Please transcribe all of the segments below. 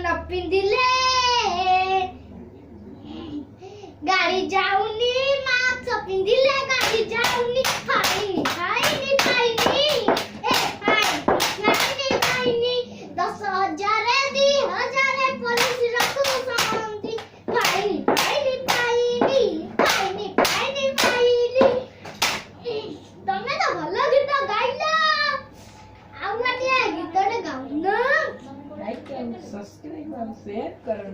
न पिंदिले गाड़ी जाऊनी मास्क पिंदिले गाड़ी जाऊनी खाईनी खाईनी खाईनी ए खाईनी खाईनी 10,000 2,000 पुलिस रखू शांति खाईनी खाईनी खाईनी खाईनी खाईनी खाईनी तमे तो भलो गीत गाइला आ मटे गीतटे गाउन लाइक एंड सब्सक्राइब और शेयर करो।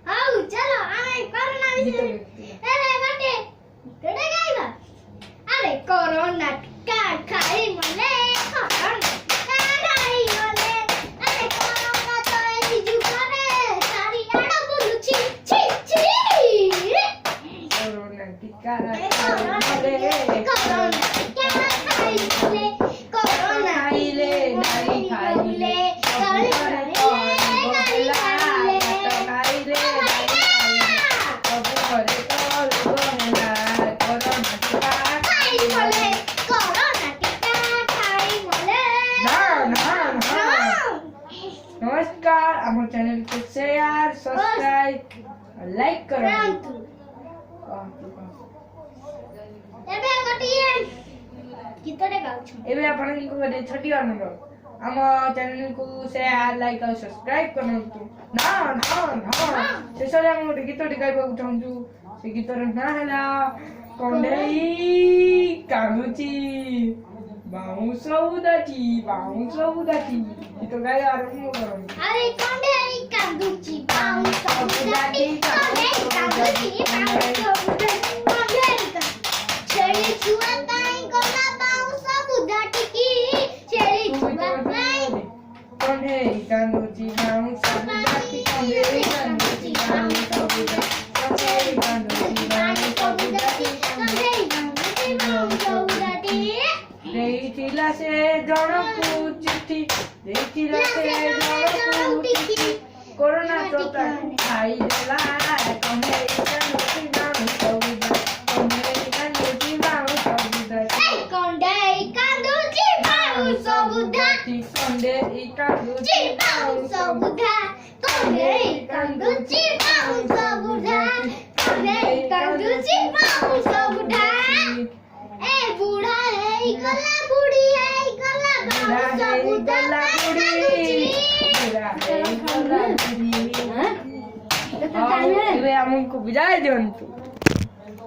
हाउ चलो आए कोरोना विषय अरे मटे गीतटे गाइबा अरे कोरोना टीका खाई मले कोरोना टीका खाई मले अरे कोरोना तो एसी जुगारे सारी आड़ा बोलुची छी छी कोरोना टीका कोरोना टीका खाई मले कोरोना खाइले नानी खाइले गाड़ी खाइले खाइले सब करे तो लोगोला कोरोना टीका खाई मले कोरोना टीका खाई मले ना नमस्कार ଆମ चैनल को शेयर सब्सक्राइब और लाइक करो। ଏବେ ଗୋଟିଏ ଗୀତଟେ ଗାଉଛୁ ଏବେ ଆପଣଙ୍କୁ ଗୋଟେ ଛୋଟି ଅନୁରୋଧ ଆମ ଚ୍ୟାନେଲ କୁ ସେୟାର ଲାଇକ୍ ଆଉ ସବସ୍କ୍ରାଇବ କରନ୍ତୁ। ନା ନା ନା ଶେଷରେ ଆମେ ଗୋଟେ ଗୀତଟେ ଗାଇବାକୁ ଚାହୁଁଛୁ। ସେ ଗୀତର ନାଁ ହେଲା କଣ୍ଢେଇ କାନ୍ଦୁଛି ବାଉଁଶ ଉଦାଟି ଗୀତ ଗାଇବା ଆରମ୍ଭ କରନ୍ତୁ। ଆରେ କଣ୍ଢେଇ କାନ୍ଦୁଛି ବାଉଁଶ ଉଦାଟି କଣ୍ଢେଇ କାନ୍ଦୁଛି ବାଉଁଶ ଉଦାଟି କଣ୍ଢେଇ ଛେଳି ଛୁଆ ପାଇଁ ଗଲା ବାଉଁଶ ଉଦାଟିକି ଛେଳି ଛୁଆ ପାଇଁ କଣ୍ଢେଇ କାନ୍ଦୁଛି ବାଉଁଶ ଉଦାଟି କଣ୍ଢେଇ କାନ୍ଦୁଛି ବାଉଁଶ ଉଦାଟି କଣ୍ଢେଇ କାନ୍ଦୁଛି ବାଉଁଶ ଉଦାଟି କଣ୍ଢେଇ କାନ୍ଦୁଛି ବାଉଁଶ ଉଦାଟି ଦେଇଥିଲା ସେ ଜଣକୁ ଚିଠି ଦେଇଥିଲା ସେ ଜଣକୁ ଚିଠି କୋରୋନା ତ ତାକୁ ଖାଇଦେଲା କଣ୍ଢେଇ କାନ୍ଦୁଛି ବାଉଁଶ ଉଦାଟି କଣ୍ଢେଇ କାନ୍ଦୁଛି ବାଉଁଶ ଉଦାଟି କଣ୍ଢେଇ କାନ୍ଦୁଛି ବାଉଁଶ ଉଦାଟି କଣ୍ଢେଇ କାନ୍ଦୁଛି ବାଉଁଶ ବୁଢା କଣ୍ଢେଇ କାନ୍ଦୁଛି ବାଉଁଶ ବୁଢା କଣ୍ଢେଇ କାନ୍ଦୁଛି ବାଉଁଶ ବୁଢା ଏ ବୁଢା ହେଇଗଲା ବୁଢୀ ହେଇଗଲା ବାଉଁଶ ବୁଢା କାନ୍ଦୁଛି ଏବେ ଆମକୁ ବିଦାୟ ଦିଅନ୍ତୁ।